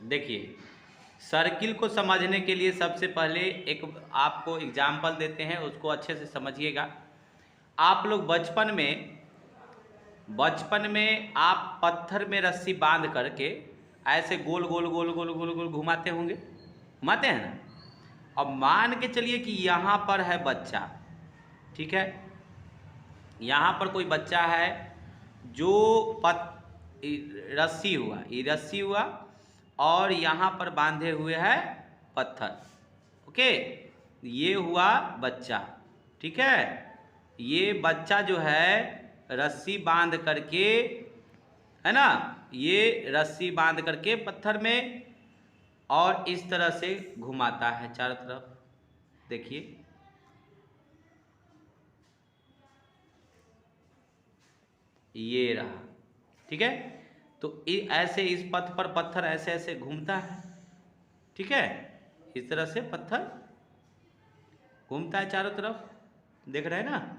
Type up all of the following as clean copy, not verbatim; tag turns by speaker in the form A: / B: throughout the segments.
A: देखिए, सर्किल को समझने के लिए सबसे पहले एक आपको एग्जाम्पल देते हैं, उसको अच्छे से समझिएगा। आप लोग बचपन में आप पत्थर में रस्सी बांध करके ऐसे गोल गोल गोल गोल गोल गोल घुमाते होंगे, घुमाते हैं ना। अब मान के चलिए कि यहाँ पर है बच्चा, ठीक है, यहाँ पर कोई बच्चा है जो रस्सी हुआ, ये रस्सी हुआ और यहाँ पर बांधे हुए है पत्थर। ओके, ये हुआ बच्चा, ठीक है। ये बच्चा जो है रस्सी बांध करके, है ना, ये रस्सी बांध करके पत्थर में और इस तरह से घुमाता है चारों तरफ। देखिए, ये रहा, ठीक है। तो ऐसे इस पथ पर पत्थर ऐसे ऐसे घूमता है, ठीक है। इस तरह से पत्थर घूमता है चारों तरफ, देख रहे हैं ना।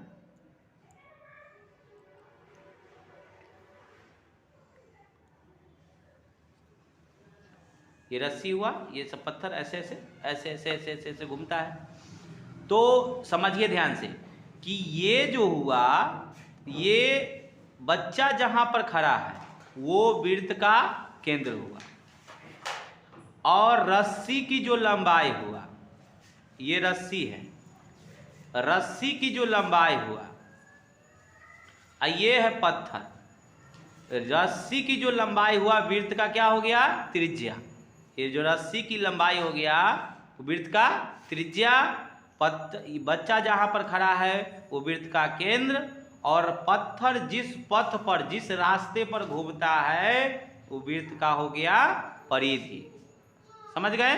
A: ये रस्सी हुआ, ये सब पत्थर ऐसे ऐसे ऐसे ऐसे ऐसे ऐसे ऐसे घूमता है। तो समझिए ध्यान से कि ये जो हुआ, ये बच्चा जहां पर खड़ा है वो वृत्त का केंद्र हुआ, और रस्सी की जो लंबाई हुआ, ये रस्सी है, रस्सी की जो लंबाई हुआ, ये है पत्थर, रस्सी की जो लंबाई हुआ वृत्त का क्या हो गया, त्रिज्या। ये जो रस्सी की लंबाई हो गया वृत्त का त्रिज्या, बच्चा जहां पर खड़ा है वो वृत्त का केंद्र, और पत्थर जिस पथ पर जिस रास्ते पर घूमता है वो वृत्त का हो गया परिधि। समझ गए।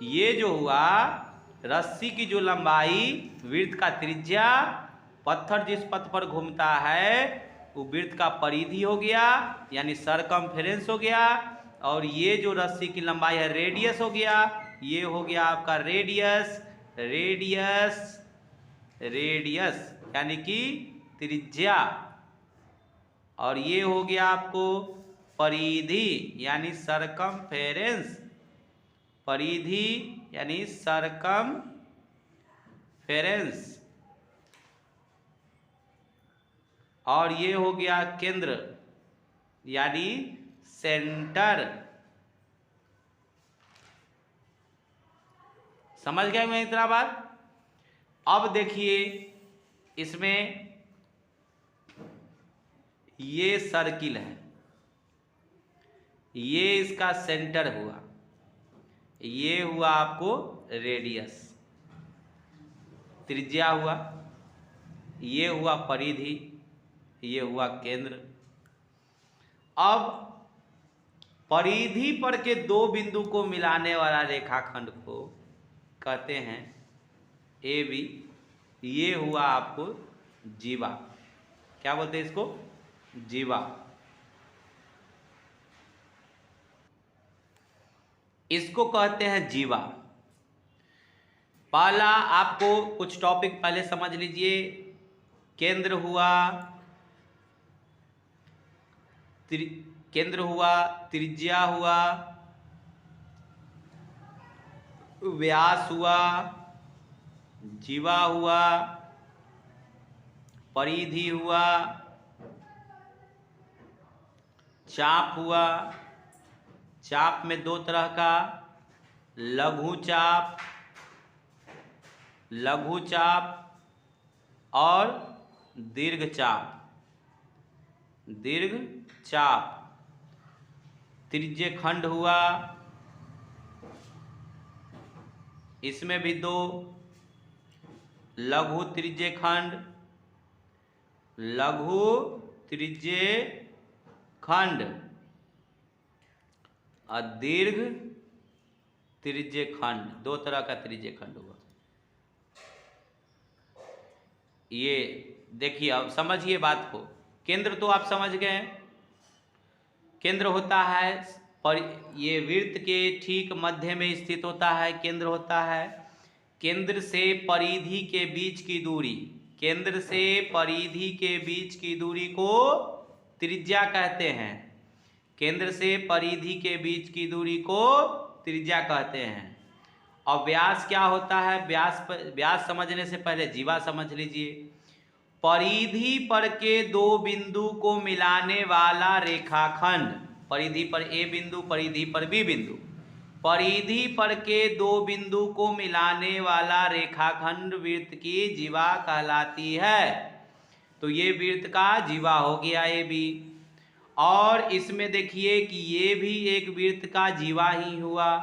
A: ये जो हुआ रस्सी की जो लंबाई, वृत्त का त्रिज्या, पत्थर जिस पथ पर घूमता है वो वृत्त का परिधि हो गया, यानी सरकमफेरेंस हो गया। और ये जो रस्सी की लंबाई है रेडियस हो गया, ये हो गया आपका रेडियस, रेडियस रेडियस यानी कि त्रिज्या। और ये हो गया आपको परिधि यानी सरकमफेरेंस, परिधि यानी सरकमफेरेंस। और ये हो गया केंद्र यानी सेंटर। समझ गए मैं इतना बात। अब देखिए इसमें ये सर्किल है, ये इसका सेंटर हुआ, ये हुआ आपको रेडियस, त्रिज्या हुआ, ये हुआ परिधि, ये हुआ केंद्र। अब परिधि पर के दो बिंदु को मिलाने वाला रेखाखंड को कहते हैं ए बी। ये हुआ आपको जीवा, क्या बोलते हैं इसको, जीवा। इसको कहते हैं जीवा। पहला आपको कुछ टॉपिक पहले समझ लीजिए। केंद्र हुआ, केंद्र हुआ, त्रिज्या हुआ, व्यास हुआ, जीवा हुआ, परिधि हुआ, चाप हुआ। चाप में दो तरह का, लघु चाप, लघु चाप और दीर्घ चाप, दीर्घ चाप। त्रिज्य खंड हुआ, इसमें भी दो, लघु त्रिज्य खंड, लघु त्रिज्य खंड और दीर्घ त्रिज्य खंड। दो तरह का त्रिज्य खंड हुआ। ये देखिए, अब समझिए बात को। केंद्र तो आप समझ गए, केंद्र होता है पर ये वृत्त के ठीक मध्य में स्थित होता है, केंद्र होता है। केंद्र से परिधि के बीच की दूरी, केंद्र से परिधि के बीच की दूरी को त्रिज्या कहते हैं। केंद्र से परिधि के बीच की दूरी को त्रिज्या कहते हैं। और व्यास क्या होता है? व्यास समझने से पहले जीवा समझ लीजिए। परिधि पर के दो बिंदु को मिलाने वाला रेखाखंड, परिधि पर ए बिंदु, परिधि पर बी बिंदु, परिधि पर के दो बिंदु को मिलाने वाला रेखाखंड वृत्त की जीवा कहलाती है। तो ये वृत्त का जीवा हो गया ए बी। और इसमें देखिए कि ये भी एक वृत्त का जीवा ही हुआ,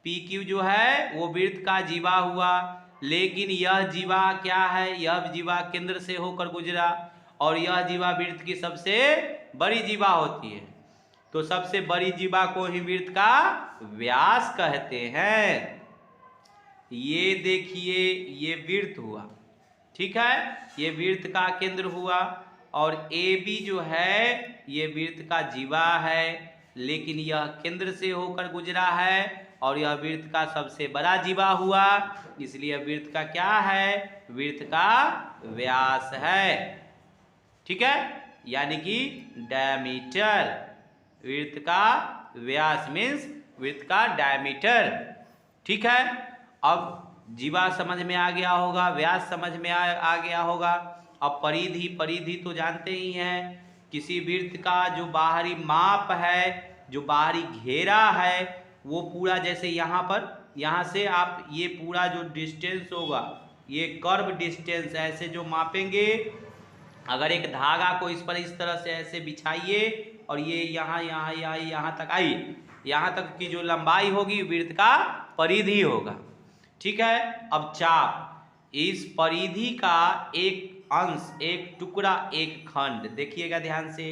A: पी क्यू जो है वो वृत्त का जीवा हुआ। लेकिन यह जीवा क्या है? यह जीवा केंद्र से होकर गुजरा और यह जीवा वृत्त की सबसे बड़ी जीवा होती है। तो सबसे बड़ी जीवा को ही वृत्त का व्यास कहते हैं। ये देखिए ये वृत्त हुआ, ठीक है, ये वृत्त का केंद्र हुआ। और ए बी जो है ये वृत्त का जीवा है, लेकिन यह केंद्र से होकर गुजरा है और यह वृत्त का सबसे बड़ा जीवा हुआ, इसलिए वृत्त का क्या है? वृत्त का व्यास है, ठीक है, यानी कि डायमीटर। वृत्त का व्यास मीन्स वृत्त का डायमीटर, ठीक है। अब जीवा समझ में आ गया होगा, व्यास समझ में आ गया होगा। अब परिधि तो जानते ही हैं, किसी वृत्त का जो बाहरी माप है, जो बाहरी घेरा है, वो पूरा जैसे यहाँ पर, यहाँ से आप ये पूरा जो डिस्टेंस होगा, ये कर्व डिस्टेंस ऐसे जो मापेंगे, अगर एक धागा को इस पर इस तरह से ऐसे बिछाइए और ये यहाँ तक आइए, यहाँ तक की जो लंबाई होगी वृत्त का परिधि होगा, ठीक है। अब चाप, इस परिधि का एक अंश, एक टुकड़ा, एक खंड, देखिएगा ध्यान से,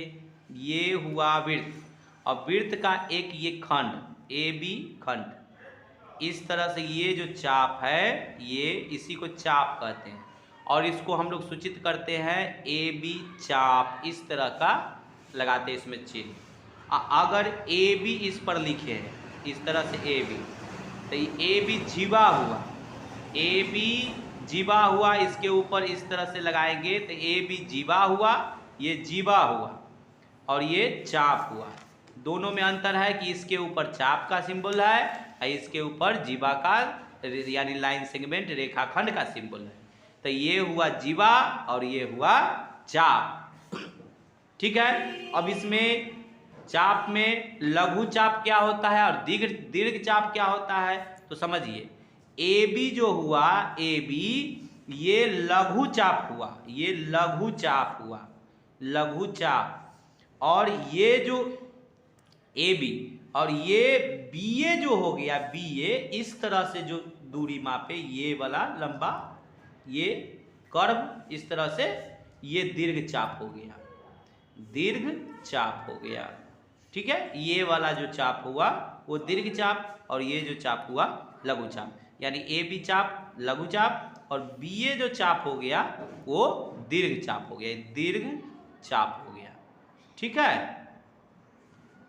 A: ये हुआ वृत्त। अब वृत्त का एक ये खंड, ए बी खंड, इस तरह से ये जो चाप है, ये इसी को चाप कहते हैं। और इसको हम लोग सूचित करते हैं ए बी चाप, इस तरह का लगाते हैं इसमें चिन्ह। अगर ए बी इस पर लिखे हैं इस तरह से ए बी, तो ए बी जीवा हुआ, ए बी जीवा हुआ, इसके ऊपर इस तरह से लगाएंगे तो ए बी जीवा हुआ, ये जीवा हुआ और ये चाप हुआ। दोनों में अंतर है कि इसके ऊपर चाप का सिंबल है और इसके ऊपर जीवा का यानी लाइन सेगमेंट रेखाखंड का सिंबल है। तो ये हुआ जीवा और ये हुआ चाप, ठीक है। अब इसमें चाप में लघु चाप क्या होता है और दीर्घ चाप क्या होता है, तो समझिए। ए बी जो हुआ, ए बी ये लघु चाप हुआ, ये लघु चाप हुआ, लघु चाप। और ये जो ए बी और ये बी ए जो हो गया, बी ए इस तरह से जो दूरी मापे, ये वाला लंबा, ये कर्व इस तरह से, ये दीर्घ चाप हो गया, दीर्घ चाप हो गया, ठीक है। ये वाला जो चाप हुआ वो दीर्घ चाप और ये जो चाप हुआ लघु चाप, यानी ए बी चाप लघु चाप और बी ए जो चाप हो गया वो दीर्घ चाप हो गया, दीर्घ चाप हो गया, ठीक है,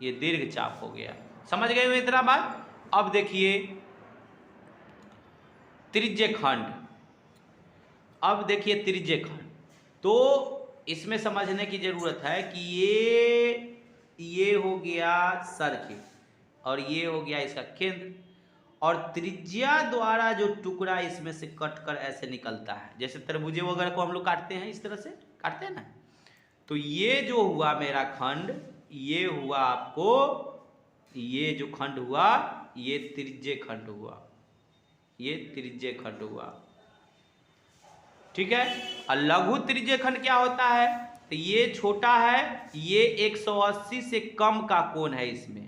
A: ये दीर्घ चाप हो गया। समझ गए हो इतना बात? अब देखिए त्रिज्य खंड, अब देखिए त्रिज्य खंड, तो इसमें समझने की जरूरत है कि ये हो गया सर्किल और ये हो गया इसका केंद्र, और त्रिज्या द्वारा जो टुकड़ा इसमें से कटकर ऐसे निकलता है, जैसे तरबूजे वगैरह को हम लोग काटते हैं, इस तरह से काटते हैं ना। तो ये जो हुआ मेरा खंड, ये हुआ आपको, ये जो खंड हुआ ये त्रिज्य खंड हुआ, ये त्रिज्य खंड हुआ, ठीक है। और लघु त्रिज्य खंड क्या होता है, तो ये छोटा है, ये 180 से कम का कोण है इसमें।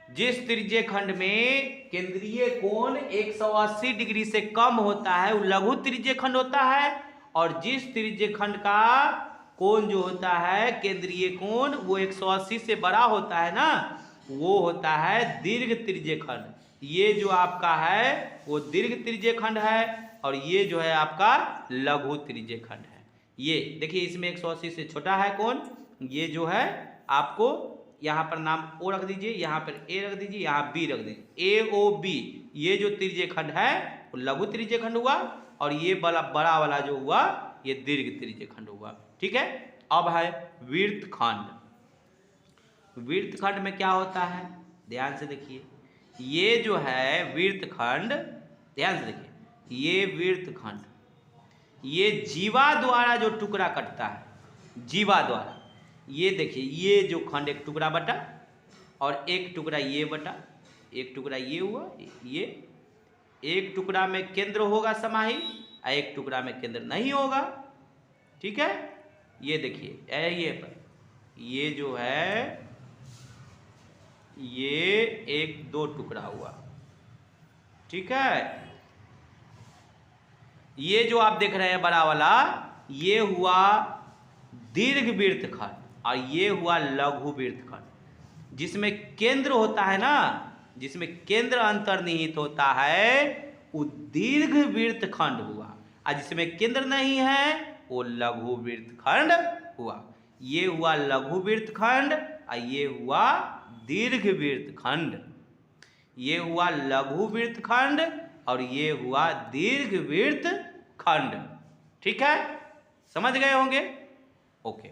A: जिस त्रिज्य खंड में केंद्रीय कोण 180 डिग्री से कम होता है वो लघु त्रिज्य खंड होता है, और जिस त्रिज्य खंड का कोण जो होता है केंद्रीय कोण वो 180 से बड़ा होता है ना, वो होता है दीर्घ त्रिज्य खंड। ये जो आपका है वो दीर्घ त्रिज्य खंड है और ये जो है आपका लघु त्रिज्य खंड है। ये देखिए इसमें 180 से छोटा है कोण, ये जो है आपको यहाँ पर नाम ओ रख दीजिए, यहाँ पर ए रख दीजिए, यहाँ बी रख दीजिए, ए ओ बी, ये जो त्रिज्य खंड है वो लघु त्रिज्य खंड हुआ और ये बड़ा वाला जो हुआ ये दीर्घ त्रिज्य खंड हुआ, ठीक है। अब है वृत्त खंड। वृत्तखंड में क्या होता है, ध्यान से देखिए, ये जो है वृत्तखंड, ध्यान से देखिए, ये वृत्तखंड, ये जीवा द्वारा जो टुकड़ा कटता है, जीवा द्वारा, ये देखिए, ये जो खंड एक टुकड़ा बटा और एक टुकड़ा ये बटा, एक टुकड़ा ये हुआ, ये एक टुकड़ा में केंद्र होगा समाहित और एक टुकड़ा में केंद्र नहीं होगा। ठीक है, ये देखिए, ये पर ये जो है ये एक दो टुकड़ा हुआ। ठीक है, ये जो आप देख रहे हैं बड़ा वाला, ये हुआ दीर्घ वृत्तखंड और ये हुआ लघु वृत्तखंड। जिसमें केंद्र होता है ना, जिसमें केंद्र अंतर्निहित होता है वो दीर्घ वृत्तखंड हुआ, और जिसमें केंद्र नहीं है वो लघु वृत्तखंड हुआ। ये हुआ लघु वृत्तखंड और ये हुआ दीर्घ वृत्तखंड। ये हुआ लघु वृत्तखंड और ये हुआ दीर्घ वृत्तखंड। ठीक है, समझ गए होंगे? ओके।